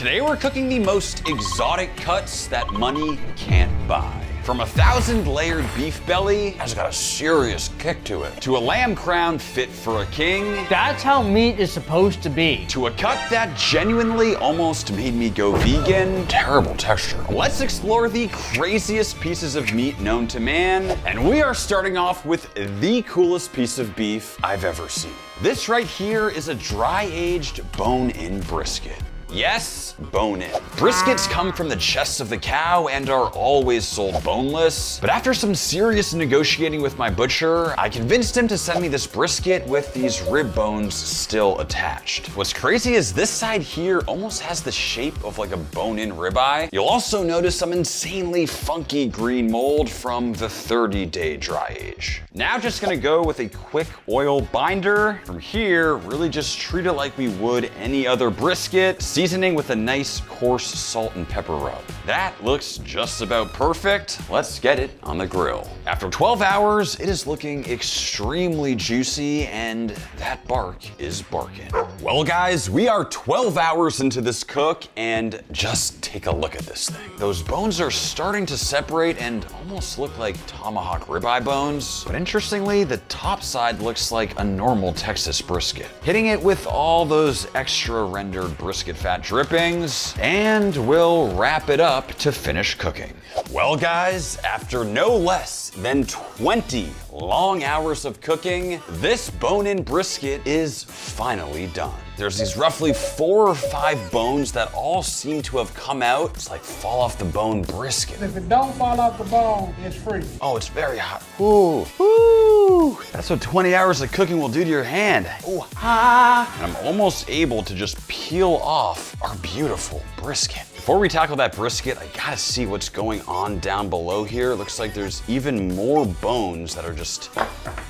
Today we're cooking the most exotic cuts that money can't buy. From a 1,000-layered beef belly, has got a serious kick to it, to a lamb crown fit for a king. That's how meat is supposed to be. To a cut that genuinely almost made me go vegan. Terrible texture. Let's explore the craziest pieces of meat known to man, and we are starting off with the coolest piece of beef I've ever seen. This right here is a dry-aged bone-in brisket. Yes, bone-in. Briskets come from the chest of the cow and are always sold boneless. But after some serious negotiating with my butcher, I convinced him to send me this brisket with these rib bones still attached. What's crazy is this side here almost has the shape of like a bone-in ribeye. You'll also notice some insanely funky green mold from the 30-day dry age. Now just gonna go with a quick oil binder. From here, really just treat it like we would any other brisket, seasoning with a nice coarse salt and pepper rub. That looks just about perfect. Let's get it on the grill. After 12 hours, it is looking extremely juicy and that bark is barking. Well guys, we are 12 hours into this cook and just take a look at this thing. Those bones are starting to separate and almost look like tomahawk ribeye bones. But interestingly, the top side looks like a normal Texas brisket. Hitting it with all those extra rendered brisket fat drippings, and we'll wrap it up to finish cooking. Well guys, after no less than 20 long hours of cooking, this bone-in brisket is finally done. There's these roughly 4 or 5 bones that all seem to have come out. It's like fall off the bone brisket. If it don't fall off the bone, it's free. Oh, it's very hot. Ooh, ooh. That's what 20 hours of cooking will do to your hand. Ooh, ah. And I'm almost able to just peel off our beautiful brisket. Before we tackle that brisket, I gotta see what's going on down below here. It looks like there's even more bones that are just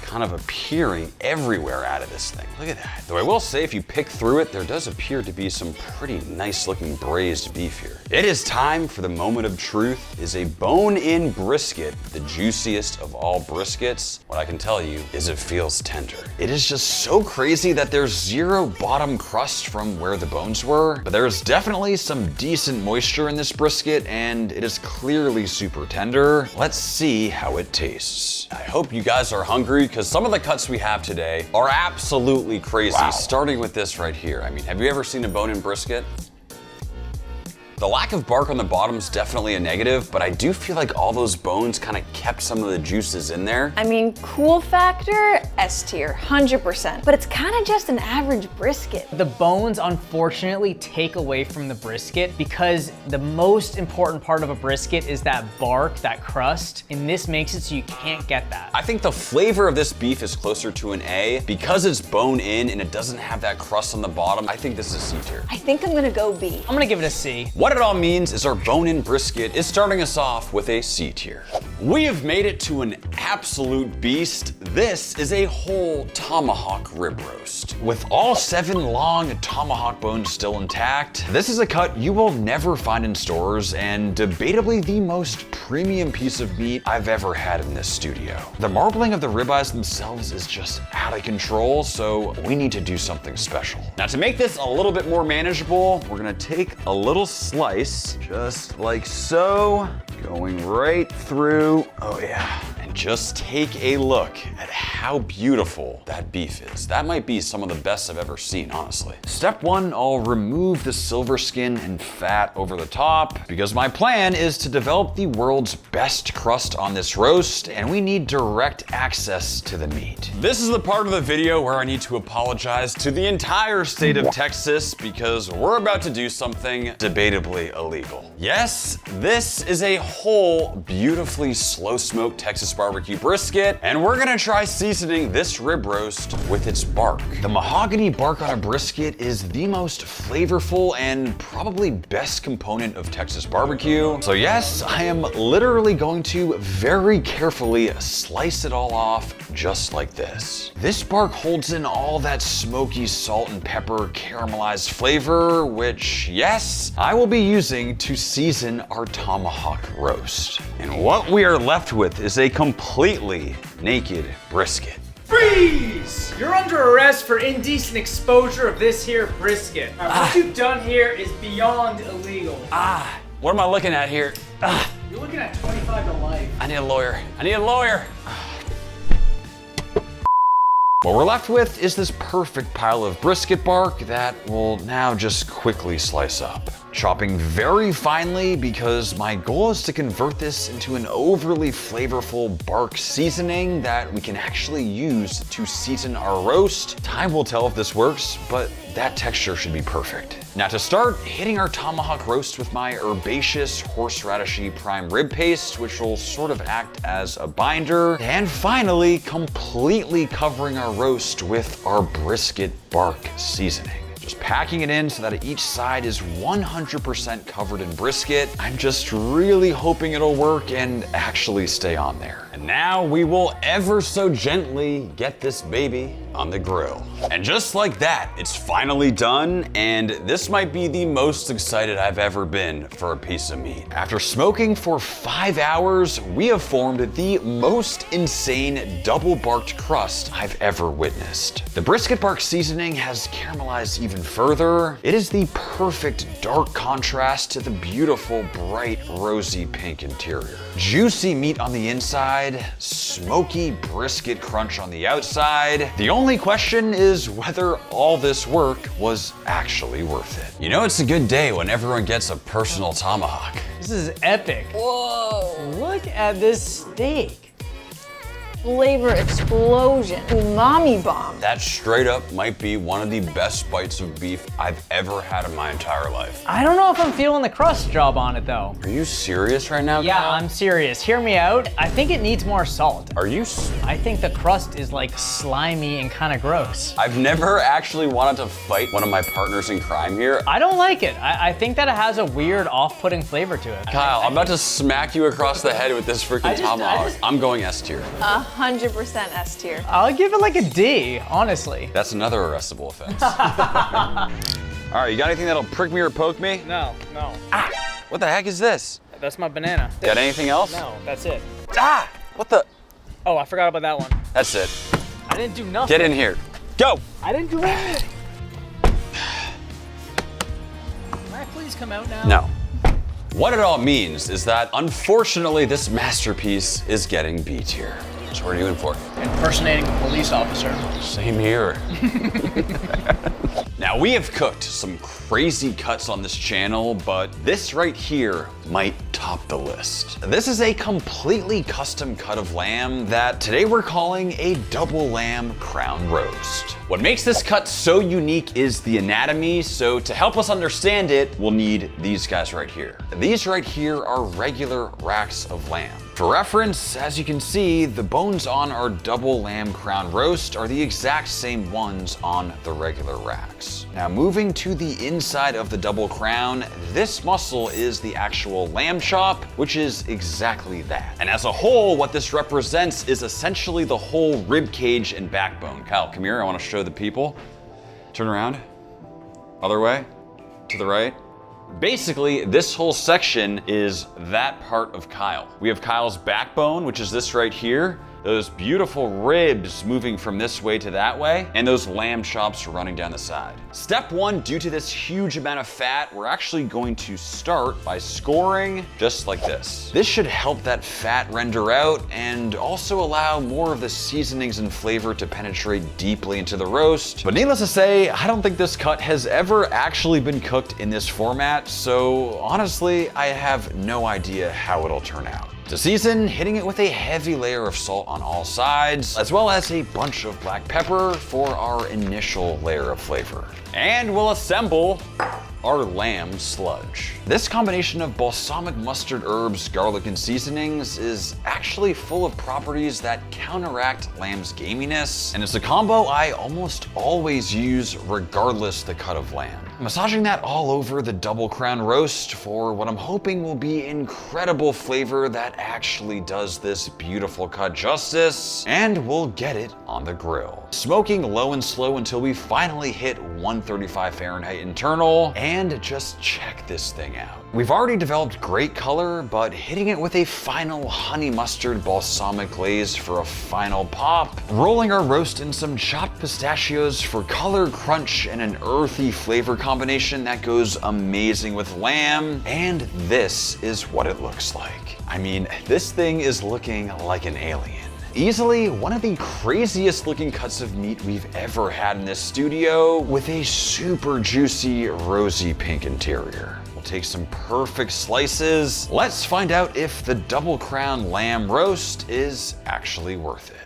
kind of appearing everywhere out of this thing. Look at that. Though I will say, if you pick through it, there does appear to be some pretty nice looking braised beef here. It is time for the moment of truth. Is a bone-in brisket the juiciest of all briskets? What I can tell you is it feels tender. It is just so crazy that there's zero bottom crust from where the bones were, but there's definitely some decent moisture in this brisket and it is clearly super tender. Let's see how it tastes. I hope you guys are hungry because some of the cuts we have today are absolutely crazy. Wow. Starting with this right here. I mean, have you ever seen a bone-in brisket? The lack of bark on the bottom is definitely a negative, but I do feel like all those bones kind of kept some of the juices in there. I mean, cool factor, S tier, 100%, but it's kind of just an average brisket. The bones unfortunately take away from the brisket because the most important part of a brisket is that bark, that crust, and this makes it so you can't get that. I think the flavor of this beef is closer to an A. Because it's bone in and it doesn't have that crust on the bottom, I think this is C tier. I think I'm gonna go B. I'm gonna give it a C. What it all means is our bone-in brisket is starting us off with a C tier. We have made it to an absolute beast. This is a whole tomahawk rib roast. With all 7 long tomahawk bones still intact, this is a cut you will never find in stores and debatably the most premium piece of meat I've ever had in this studio. The marbling of the ribeyes themselves is just out of control, so we need to do something special. Now to make this a little bit more manageable, we're gonna take a little slice, just like so, going right through. Oh yeah. And just take a look at how beautiful that beef is. That might be some of the best I've ever seen, honestly. Step 1, I'll remove the silver skin and fat over the top because my plan is to develop the world's best crust on this roast and we need direct access to the meat. This is the part of the video where I need to apologize to the entire state of Texas because we're about to do something debatably illegal. Yes, this is a whole beautifully slow-smoked Texas barbecue brisket, and we're gonna try seasoning this rib roast with its bark. The mahogany bark on a brisket is the most flavorful and probably best component of Texas barbecue. So yes, I am literally going to very carefully slice it all off just like this. This bark holds in all that smoky salt and pepper caramelized flavor, which yes, I will be using to season our tomahawk roast. And what we are left with is a completely naked brisket. Freeze! You're under arrest for indecent exposure of this here brisket. What you've done here is beyond illegal. What am I looking at here? You're looking at 25 to life. I need a lawyer. I need a lawyer. What we're left with is this perfect pile of brisket bark that we'll now just quickly slice up. Chopping very finely because my goal is to convert this into an overly flavorful bark seasoning that we can actually use to season our roast. Time will tell if this works, but that texture should be perfect. Now to start, hitting our tomahawk roast with my herbaceous horseradishy prime rib paste, which will sort of act as a binder. And finally, completely covering our roast with our brisket bark seasoning. Just packing it in so that each side is 100% covered in brisket. I'm just really hoping it'll work and actually stay on there. And now we will ever so gently get this baby on the grill. And just like that, it's finally done, and this might be the most excited I've ever been for a piece of meat. After smoking for 5 hours, we have formed the most insane double barked crust I've ever witnessed. The brisket bark seasoning has caramelized even further. It is the perfect dark contrast to the beautiful, bright, rosy pink interior. Juicy meat on the inside, smoky brisket crunch on the outside. The only question is whether all this work was actually worth it. You know it's a good day when everyone gets a personal tomahawk. This is epic. Whoa. Look at this steak. Flavor explosion. Umami bomb. That straight up might be one of the best bites of beef I've ever had in my entire life. I don't know if I'm feeling the crust job on it though. Are you serious right now, Yeah, Kyle? I'm serious. Hear me out. I think it needs more salt. Are you I think the crust is like slimy and kind of gross. I've never actually wanted to fight one of my partners in crime here. I don't like it. I think that it has a weird off-putting flavor to it. Kyle, I'm about to smack you across the head with this freaking tomahawk. I'm going S tier. 100% S tier. I'll give it like a D, honestly. That's another arrestable offense. All right, you got anything that'll prick me or poke me? No. What the heck is this? That's my banana. Got anything else? No, that's it. What the? Oh, I forgot about that one. That's it. I didn't do nothing. Get in here. Go. I didn't do anything. Can I please come out now? No. What it all means is that, unfortunately, this masterpiece is getting B tier. So what are you in for? Impersonating a police officer. Same here. Now, we have cooked some crazy cuts on this channel, but this right here might top the list. This is a completely custom cut of lamb that today we're calling a double lamb crown roast. What makes this cut so unique is the anatomy, so to help us understand it, we'll need these guys right here. These right here are regular racks of lamb. For reference, as you can see, the bones on our double lamb crown roast are the exact same ones on the regular racks. Now moving to the inside of the double crown, this muscle is the actual lamb chop, which is exactly that. And as a whole, what this represents is essentially the whole rib cage and backbone. Kyle, come here, I want to show the people. Turn around. Other way. To the right. Basically, this whole section is that part of Kyle. We have Kyle's backbone, which is this right here, those beautiful ribs moving from this way to that way, and those lamb chops running down the side. Step one, due to this huge amount of fat, we're actually going to start by scoring just like this. This should help that fat render out and also allow more of the seasonings and flavor to penetrate deeply into the roast. But needless to say, I don't think this cut has ever actually been cooked in this format, so honestly, I have no idea how it'll turn out. To season, hitting it with a heavy layer of salt on all sides, as well as a bunch of black pepper for our initial layer of flavor. And we'll assemble our lamb sludge. This combination of balsamic mustard herbs, garlic, and seasonings is actually full of properties that counteract lamb's gaminess, and it's a combo I almost always use regardless the cut of lamb. Massaging that all over the double crown roast for what I'm hoping will be incredible flavor that actually does this beautiful cut justice, and we'll get it on the grill. Smoking low and slow until we finally hit 135 Fahrenheit internal, and just check this thing out. We've already developed great color, but hitting it with a final honey mustard balsamic glaze for a final pop, rolling our roast in some chopped pistachios for color, crunch, and an earthy flavor combination that goes amazing with lamb, and this is what it looks like. I mean, this thing is looking like an alien. Easily one of the craziest looking cuts of meat we've ever had in this studio, with a super juicy rosy pink interior. We'll take some perfect slices. Let's find out if the double crown lamb roast is actually worth it.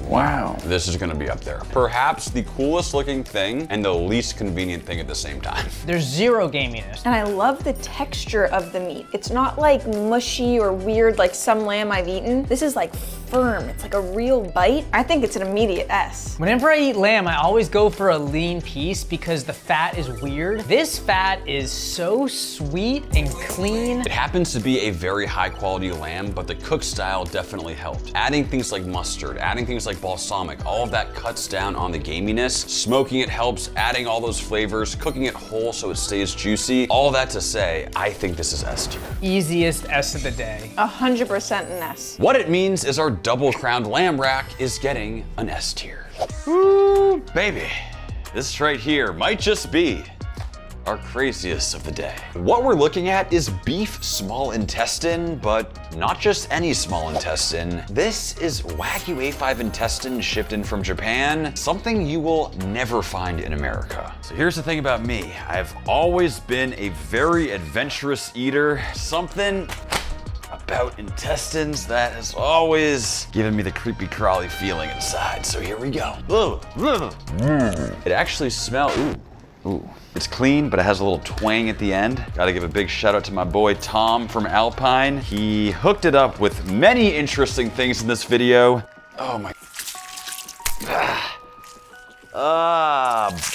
Wow. This is gonna be up there. Perhaps the coolest looking thing and the least convenient thing at the same time. There's zero gaminess. And I love the texture of the meat. It's not like mushy or weird like some lamb I've eaten. This is like firm. It's like a real bite. I think it's an immediate S. Whenever I eat lamb, I always go for a lean piece because the fat is weird. This fat is so sweet and clean. It happens to be a very high quality lamb, but the cook style definitely helped. Adding things like mustard, adding things like balsamic, all of that cuts down on the gaminess. Smoking it helps, adding all those flavors, cooking it whole so it stays juicy. All that to say, I think this is S tier. Easiest S of the day. 100% an S. What it means is our double crowned lamb rack is getting an S tier. Woo, baby. This right here might just be our craziest of the day. What we're looking at is beef small intestine, but not just any small intestine. This is Wagyu A5 intestine shipped in from Japan, something you will never find in America. So here's the thing about me. I've always been a very adventurous eater. Something about intestines that has always given me the creepy crawly feeling inside. So here we go. It actually smells, ooh. It's clean, but it has a little twang at the end. Gotta give a big shout out to my boy Tom from Alpine. He hooked it up with many interesting things in this video. Oh my.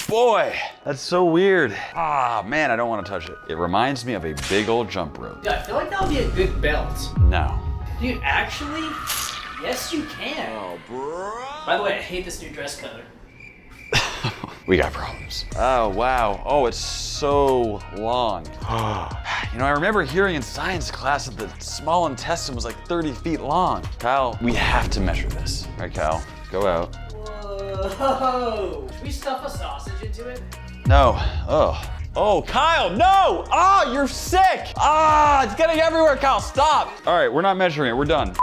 Boy, that's so weird. Man, I don't want to touch it. It reminds me of a big old jump rope. Dude, I feel like that would be a good belt. No. Dude, actually, yes you can. Oh, bro. By the way, I hate this new dress code. We got problems. Oh, wow. Oh, it's so long. You know, I remember hearing in science class that the small intestine was like 30 feet long. Kyle, we have to measure this. All right, Kyle, go out. Whoa. Should we stuff a sausage into it? No. Oh, Kyle, no! You're sick! It's getting everywhere, Kyle, stop! All right, we're not measuring it, we're done.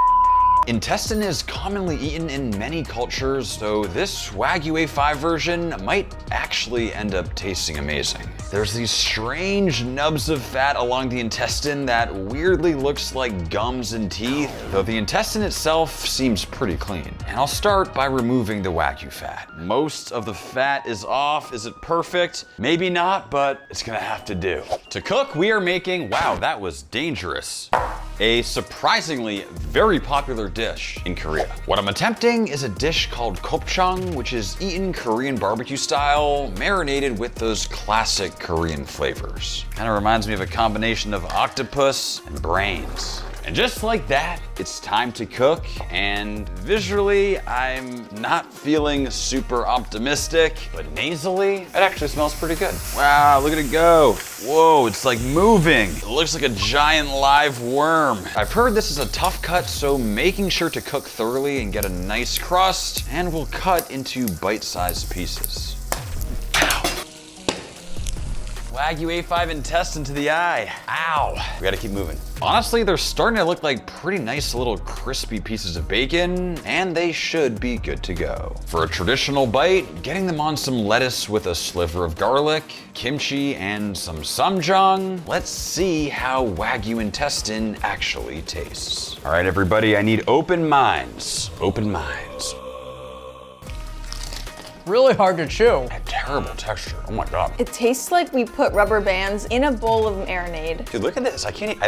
Intestine is commonly eaten in many cultures, so this Wagyu A5 version might actually end up tasting amazing. There's these strange nubs of fat along the intestine that weirdly looks like gums and teeth, though the intestine itself seems pretty clean. And I'll start by removing the Wagyu fat. Most of the fat is off. Is it perfect? Maybe not, but it's gonna have to do. To cook, we are making, wow, that was dangerous, a surprisingly very popular dish in Korea. What I'm attempting is a dish called gopchang, which is eaten Korean barbecue style, marinated with those classic Korean flavors. Kind of reminds me of a combination of octopus and brains. And just like that, it's time to cook, and visually, I'm not feeling super optimistic, but nasally, it actually smells pretty good. Wow, look at it go. Whoa, it's like moving. It looks like a giant live worm. I've heard this is a tough cut, so making sure to cook thoroughly and get a nice crust, and we'll cut into bite-sized pieces. Wagyu A5 intestine to the eye. Ow. We gotta keep moving. Honestly, they're starting to look like pretty nice little crispy pieces of bacon, and they should be good to go. For a traditional bite, getting them on some lettuce with a sliver of garlic, kimchi, and some ssamjang. Let's see how Wagyu intestine actually tastes. All right, everybody, I need open minds. Open minds. Really hard to chew. Terrible texture. Oh my God. It tastes like we put rubber bands in a bowl of marinade. Dude, look at this. I can't eat.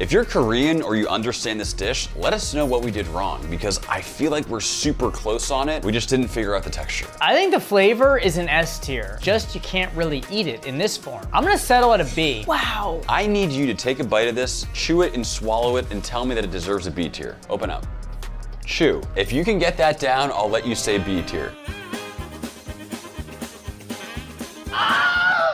If you're Korean or you understand this dish, let us know what we did wrong, because I feel like we're super close on it. We just didn't figure out the texture. I think the flavor is an S tier, just you can't really eat it in this form. I'm gonna settle at a B. Wow. I need you to take a bite of this, chew it and swallow it, and tell me that it deserves a B tier. Open up. Chew. If you can get that down, I'll let you say B tier.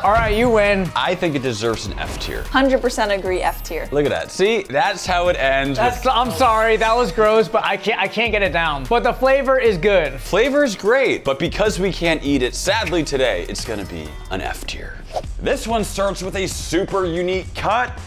All right, you win. I think it deserves an F tier. 100% agree, F tier. Look at that. See, that's how it ends. I'm sorry, that was gross, but I can't get it down. But the flavor is good. Flavor's great, but because we can't eat it, sadly today, it's gonna be an F tier. This one starts with a super unique cut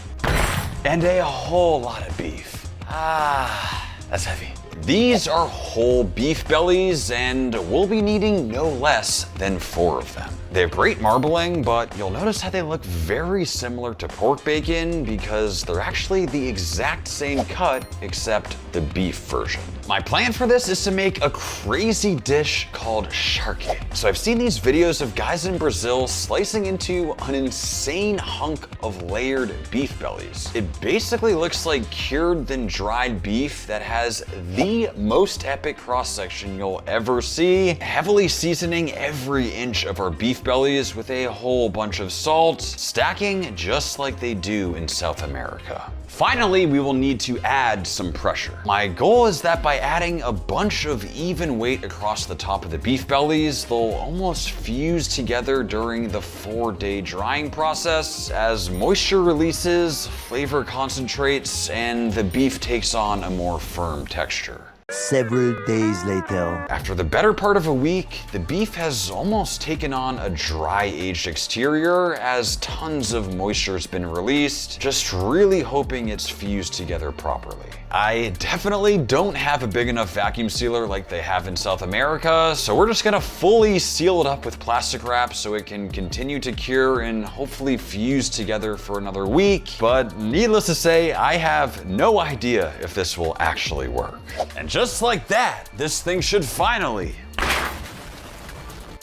and a whole lot of beef. That's heavy. These are whole beef bellies, and we'll be needing no less than 4 of them. They have great marbling, but you'll notice how they look very similar to pork bacon because they're actually the exact same cut except the beef version. My plan for this is to make a crazy dish called charque. So I've seen these videos of guys in Brazil slicing into an insane hunk of layered beef bellies. It basically looks like cured then dried beef that has the most epic cross-section you'll ever see, heavily seasoning every inch of our beef bellies with a whole bunch of salt, stacking just like they do in South America. Finally, we will need to add some pressure. My goal is that by adding a bunch of even weight across the top of the beef bellies, they'll almost fuse together during the 4-day drying process as moisture releases, flavor concentrates, and the beef takes on a more firm texture. Several days later. After the better part of a week, the beef has almost taken on a dry-aged exterior as tons of moisture has been released, just really hoping it's fused together properly. I definitely don't have a big enough vacuum sealer like they have in South America, so we're just gonna fully seal it up with plastic wrap so it can continue to cure and hopefully fuse together for another week. But needless to say, I have no idea if this will actually work. And just like that, this thing should finally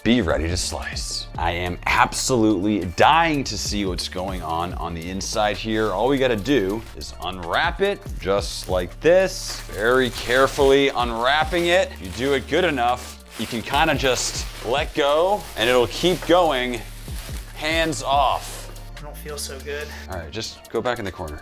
be ready to slice. I am absolutely dying to see what's going on the inside here. All we gotta do is unwrap it just like this, very carefully unwrapping it. If you do it good enough, you can kind of just let go and it'll keep going, hands off. I don't feel so good. All right, just go back in the corner.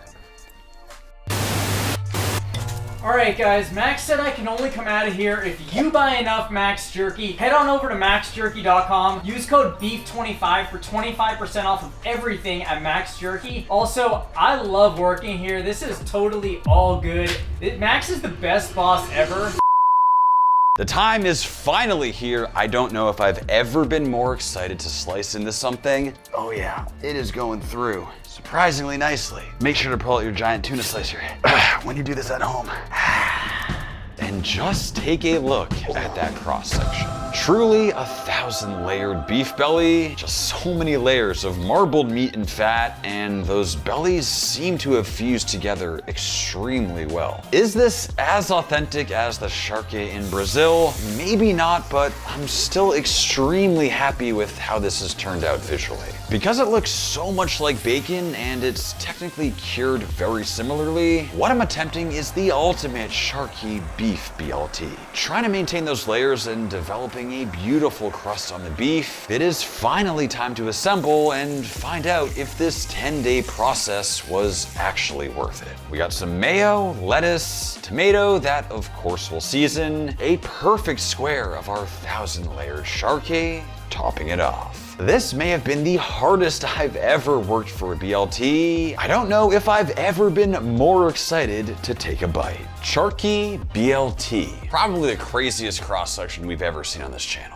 All right, guys, Max said I can only come out of here if you buy enough Max Jerky. Head on over to maxjerky.com. Use code BEEF25 for 25% off of everything at Max Jerky. Also, I love working here. This is totally all good. Max is the best boss ever. The time is finally here. I don't know if I've ever been more excited to slice into something. Oh yeah, it is going through surprisingly nicely. Make sure to pull out your giant tuna slicer when you do this at home. And just take a look at that cross section. Truly 1,000-layered beef belly, just so many layers of marbled meat and fat, and those bellies seem to have fused together extremely well. Is this as authentic as the charque in Brazil? Maybe not, but I'm still extremely happy with how this has turned out visually. Because it looks so much like bacon and it's technically cured very similarly, what I'm attempting is the ultimate charque beef BLT. Trying to maintain those layers and developing a beautiful crust on the beef, it is finally time to assemble and find out if this 10-day process was actually worth it. We got some mayo, lettuce, tomato, that of course we'll season, a perfect square of our 1,000-layered charque, topping it off. This may have been the hardest I've ever worked for a BLT. I don't know if I've ever been more excited to take a bite. Charque BLT. Probably the craziest cross-section we've ever seen on this channel.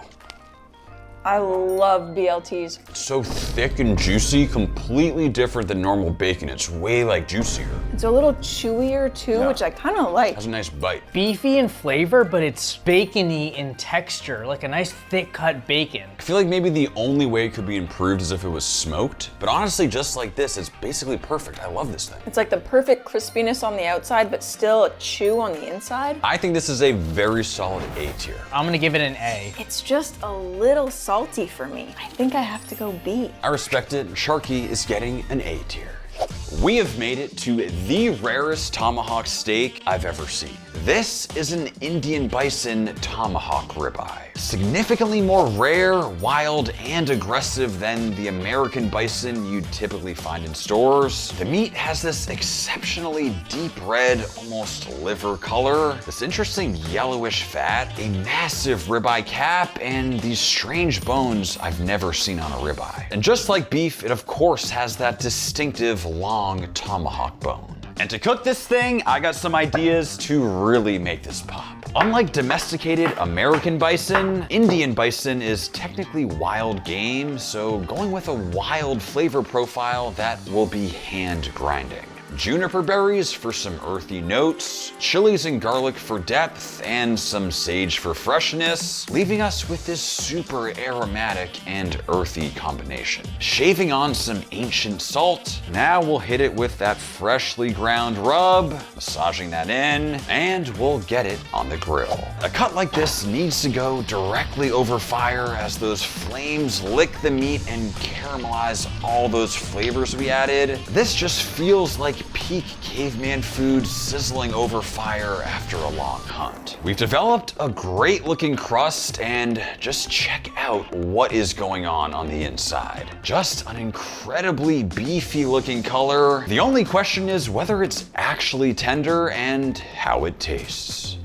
I love BLTs. It's so thick and juicy, completely different than normal bacon. It's way like juicier. It's a little chewier too, which I kind of like. Has a nice bite. Beefy in flavor, but it's bacony in texture, like a nice thick cut bacon. I feel like maybe the only way it could be improved is if it was smoked, but honestly, just like this, it's basically perfect. I love this thing. It's like the perfect crispiness on the outside, but still a chew on the inside. I think this is a very solid A tier. I'm gonna give it an A. It's just a little salty for me. I think I have to go B. I respect it. Charque is getting an A tier. we have made it to the rarest tomahawk steak I've ever seen. This is an Indian bison tomahawk ribeye. Significantly more rare, wild, and aggressive than the American bison you'd typically find in stores. The meat has this exceptionally deep red, almost liver color, this interesting yellowish fat, a massive ribeye cap, and these strange bones I've never seen on a ribeye. And just like beef, it of course has that distinctive long tomahawk bone. And to cook this thing, I got some ideas to really make this pop. Unlike domesticated American bison, Indian bison is technically wild game, so going with a wild flavor profile that will be hand grinding. Juniper berries for some earthy notes, chilies and garlic for depth, and some sage for freshness, leaving us with this super aromatic and earthy combination. Shaving on some ancient salt, now we'll hit it with that freshly ground rub, massaging that in, and we'll get it on the grill. A cut like this needs to go directly over fire as those flames lick the meat and caramelize all those flavors we added. This just feels like peak caveman food sizzling over fire after a long hunt. We've developed a great looking crust, and just check out what is going on the inside. Just an incredibly beefy looking color. The only question is whether it's actually tender and how it tastes.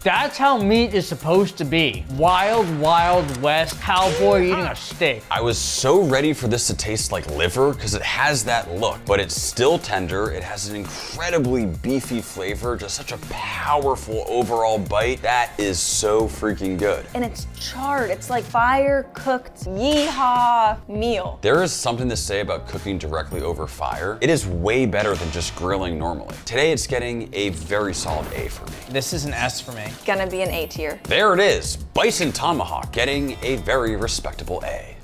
That's how meat is supposed to be. Wild, wild west cowboy eating a steak. I was so ready for this to taste like liver because it has that look, but it's still tender. It has an incredibly beefy flavor, just such a powerful overall bite. That is so freaking good. And it's charred. It's like fire cooked yeehaw meal. There is something to say about cooking directly over fire. It is way better than just grilling normally. Today it's getting a very solid A for me. This is an S for me. Gonna be an A tier. There it is, bison tomahawk getting a very respectable A.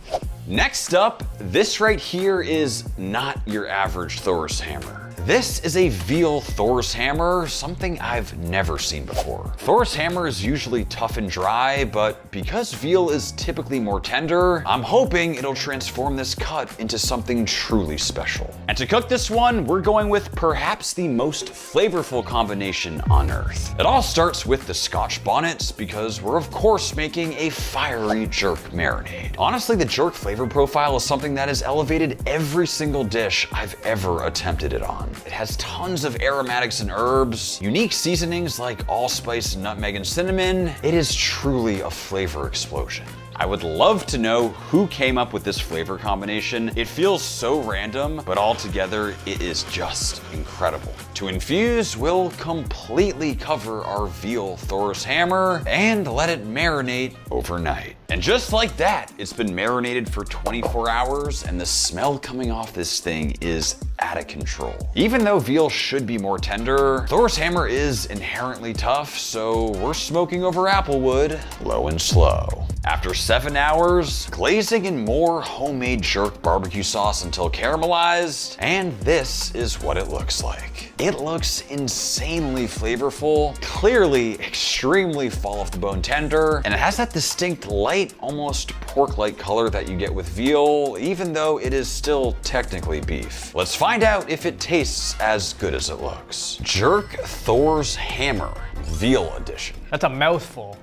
Next up, this right here is not your average Thor's hammer. This is a veal Thor's hammer, something I've never seen before. Thor's hammer is usually tough and dry, but because veal is typically more tender, I'm hoping it'll transform this cut into something truly special. And to cook this one, we're going with perhaps the most flavorful combination on earth. It all starts with the Scotch bonnets because we're of course making a fiery jerk marinade. Honestly, the jerk flavor profile is something that has elevated every single dish I've ever attempted it on. It has tons of aromatics and herbs, unique seasonings like allspice, nutmeg, and cinnamon. It is truly a flavor explosion. I would love to know who came up with this flavor combination. It feels so random, but altogether it is just incredible. To infuse, we'll completely cover our veal Thor's hammer and let it marinate overnight. And just like that, it's been marinated for 24 hours and the smell coming off this thing is out of control. Even though veal should be more tender, Thor's hammer is inherently tough, so we're smoking over applewood, low and slow. After 7 hours, glazing in more homemade jerk barbecue sauce until caramelized, and this is what it looks like. It looks insanely flavorful, clearly extremely fall off the bone tender, and it has that distinct light, almost pork-like color that you get with veal, even though it is still technically beef. Let's find out if it tastes as good as it looks. Jerk Thor's Hammer, Veal Edition. That's a mouthful.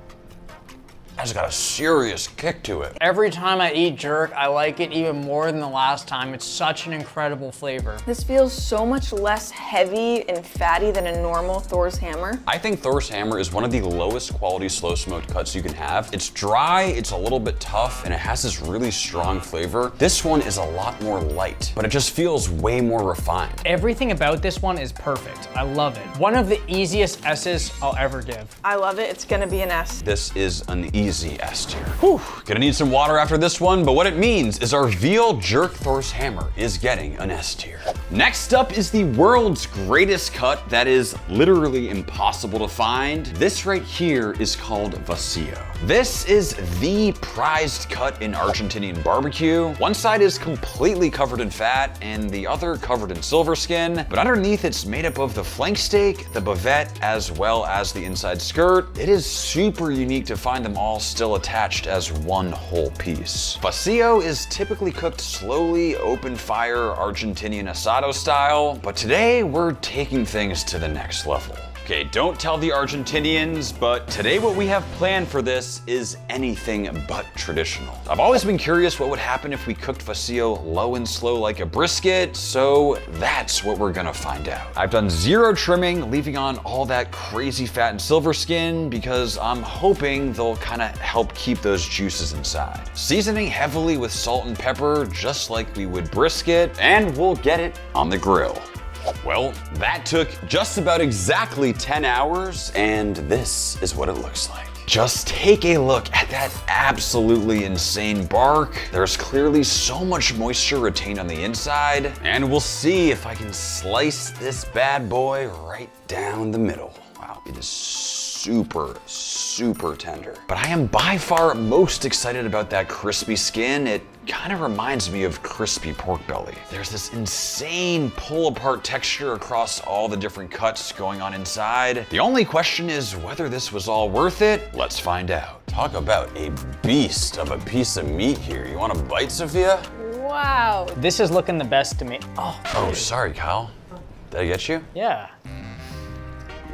It's got a serious kick to it. Every time I eat jerk, I like it even more than the last time. It's such an incredible flavor. This feels so much less heavy and fatty than a normal Thor's hammer. I think Thor's Hammer is one of the lowest quality slow smoked cuts you can have. It's dry, it's a little bit tough, and it has this really strong flavor. This one is a lot more light, but it just feels way more refined. Everything about this one is perfect. I love it. One of the easiest S's I'll ever give. I love it. It's gonna be an S. This is an easy S tier. Whew, gonna need some water after this one, but what it means is our veal jerk Thor's Hammer is getting an S tier. Next up is the world's greatest cut that is literally impossible to find. This right here is called vacío. This is the prized cut in Argentinian barbecue. One side is completely covered in fat and the other covered in silver skin, but underneath it's made up of the flank steak, the bavette, as well as the inside skirt. It is super unique to find them all still attached as one whole piece. Vacío is typically cooked slowly, open fire Argentinian asada avocado style, but today we're taking things to the next level. Okay, don't tell the Argentinians, but today what we have planned for this is anything but traditional. I've always been curious what would happen if we cooked vacío low and slow like a brisket, so that's what we're gonna find out. I've done zero trimming, leaving on all that crazy fat and silver skin because I'm hoping they'll kind of help keep those juices inside. Seasoning heavily with salt and pepper, just like we would brisket, and we'll get it on the grill. Well, that took just about exactly 10 hours, and this is what it looks like. Just take a look at that absolutely insane bark. There's clearly so much moisture retained on the inside, and we'll see if I can slice this bad boy right down the middle. Wow, it is super tender. But I am by far most excited about that crispy skin. It kind of reminds me of crispy pork belly. There's this insane pull apart texture across all the different cuts going on inside. The only question is whether this was all worth it. Let's find out. Talk about a beast of a piece of meat here. You want a bite, Sophia? Wow. This is looking the best to me. Oh, sorry, Kyle. Did I get you? Yeah.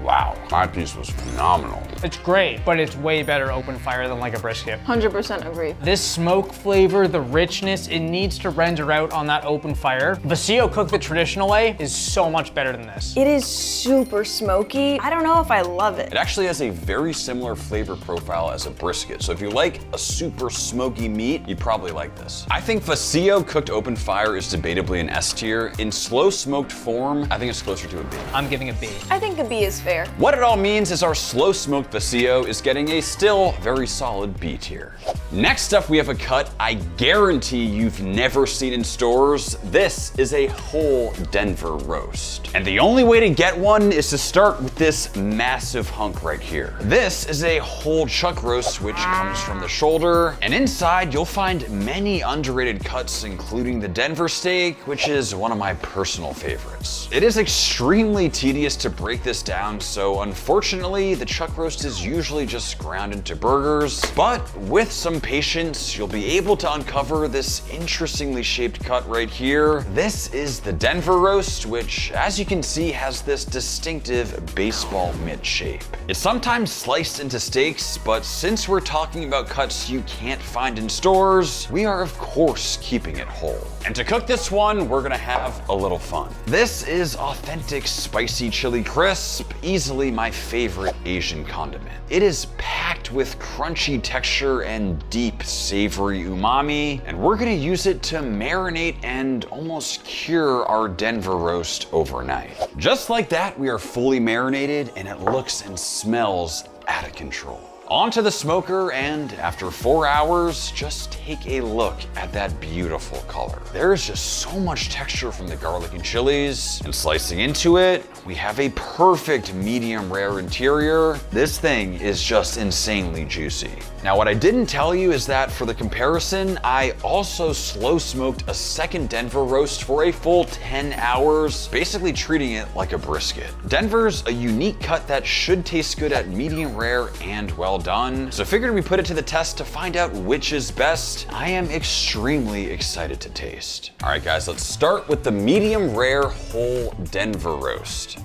Wow, my piece was phenomenal. It's great, but it's way better open fire than like a brisket. 100% agree. This smoke flavor, the richness, it needs to render out on that open fire. Vacío cooked the traditional way is so much better than this. It is super smoky. I don't know if I love it. It actually has a very similar flavor profile as a brisket. So if you like a super smoky meat, you'd probably like this. I think vacío cooked open fire is debatably an S tier. In slow smoked form, I think it's closer to a B. I'm giving a B. I think a B is fair. What it all means is our slow smoked vacío is getting a still very solid B tier. Next up, we have a cut I guarantee you've never seen in stores. This is a whole Denver roast. And the only way to get one is to start with this massive hunk right here. This is a whole chuck roast, which comes from the shoulder. And inside, you'll find many underrated cuts, including the Denver steak, which is one of my personal favorites. It is extremely tedious to break this down, so unfortunately, the chuck roast is usually just ground into burgers, but with some patience, you'll be able to uncover this interestingly shaped cut right here. This is the Denver roast, which, as you can see, has this distinctive baseball mitt shape. It's sometimes sliced into steaks, but since we're talking about cuts you can't find in stores, we are of course keeping it whole. And to cook this one, we're gonna have a little fun. This is authentic spicy chili crisp, easily my favorite Asian condiment. It is packed with crunchy texture and deep savory umami, and we're gonna use it to marinate and almost cure our Denver roast overnight. Just like that, we are fully marinated and it looks and smells out of control. Onto the smoker, and after 4 hours, just take a look at that beautiful color. There is just so much texture from the garlic and chilies, and slicing into it, we have a perfect medium rare interior. This thing is just insanely juicy. Now, what I didn't tell you is that for the comparison, I also slow smoked a second Denver roast for a full 10 hours, basically treating it like a brisket. Denver's a unique cut that should taste good at medium rare and well done, so figured we put it to the test to find out which is best. I am extremely excited to taste. All right, guys, let's start with the medium rare whole Denver roast.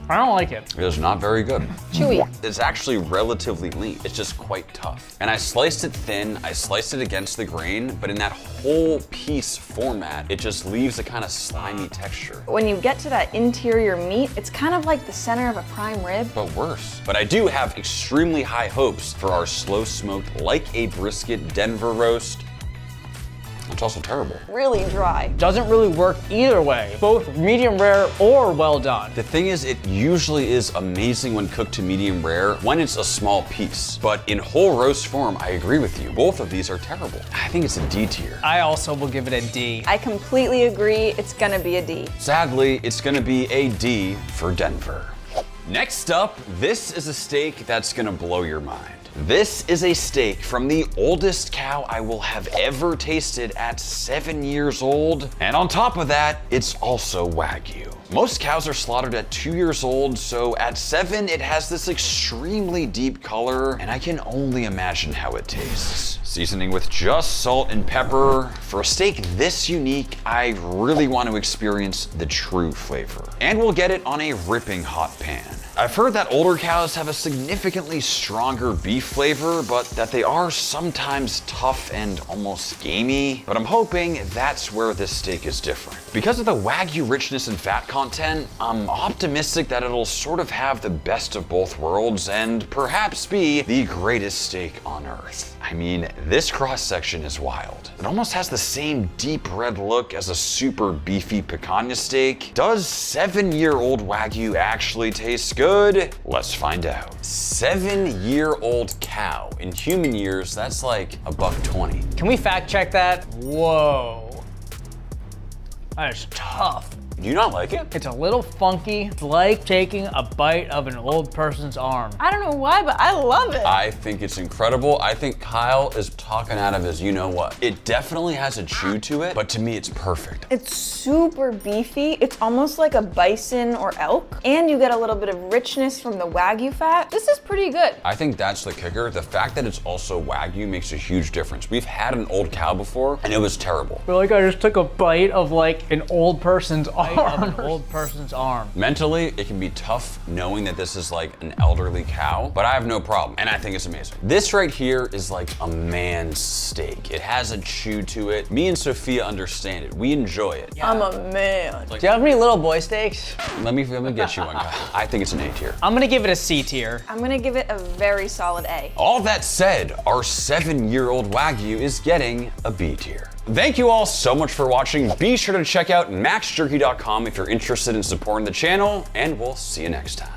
I don't like it. It is not very good. Chewy. It's actually relatively lean. It's just quite tough. And I sliced it thin, I sliced it against the grain, but in that whole piece format, it just leaves a kind of slimy texture. When you get to that interior meat, it's kind of like the center of a prime rib. But worse. But I do have extremely high hopes for our slow smoked, like a brisket Denver roast. It's also terrible. Really dry. Doesn't really work either way, both medium rare or well done. The thing is, it usually is amazing when cooked to medium rare when it's a small piece. But in whole roast form, I agree with you. Both of these are terrible. I think it's a D tier. I also will give it a D. I completely agree. It's gonna be a D. Sadly, it's gonna be a D for Denver. Next up, this is a steak that's gonna blow your mind. This is a steak from the oldest cow I will have ever tasted at 7 years old. And on top of that, it's also Wagyu. Most cows are slaughtered at 2 years old, so at 7 it has this extremely deep color, and I can only imagine how it tastes. Seasoning with just salt and pepper. For a steak this unique, I really want to experience the true flavor. And we'll get it on a ripping hot pan. I've heard that older cows have a significantly stronger beef flavor, but that they are sometimes tough and almost gamey. But I'm hoping that's where this steak is different. Because of the Wagyu richness and fat content, I'm optimistic that it'll sort of have the best of both worlds and perhaps be the greatest steak on earth. I mean, this cross section is wild. It almost has the same deep red look as a super beefy picanha steak. Does 7-year-old Wagyu actually taste good? Let's find out. 7-year-old cow. In human years, that's like $1.20. Can we fact check that? Whoa. That is tough. Do you not like it? It's a little funky. It's like taking a bite of an old person's arm. I don't know why, but I love it. I think it's incredible. I think Kyle is talking out of his you-know-what. It definitely has a chew to it, but to me it's perfect. It's super beefy. It's almost like a bison or elk. And you get a little bit of richness from the Wagyu fat. This is pretty good. I think that's the kicker. The fact that it's also Wagyu makes a huge difference. We've had an old cow before, and it was terrible. I feel like I just took a bite of like an old person's arm. Of an old person's arm. Mentally, it can be tough knowing that this is like an elderly cow, but I have no problem, and I think it's amazing. This right here is like a man's steak. It has a chew to it. Me and Sophia understand it. We enjoy it. I'm a man. Do you have any little boy steaks? Let me get you one, Kyle. I think it's an A tier. I'm gonna give it a C tier. I'm gonna give it a very solid A. All that said, our 7-year-old Wagyu is getting a B tier. Thank you all so much for watching. Be sure to check out maxjerky.com if you're interested in supporting the channel, and we'll see you next time.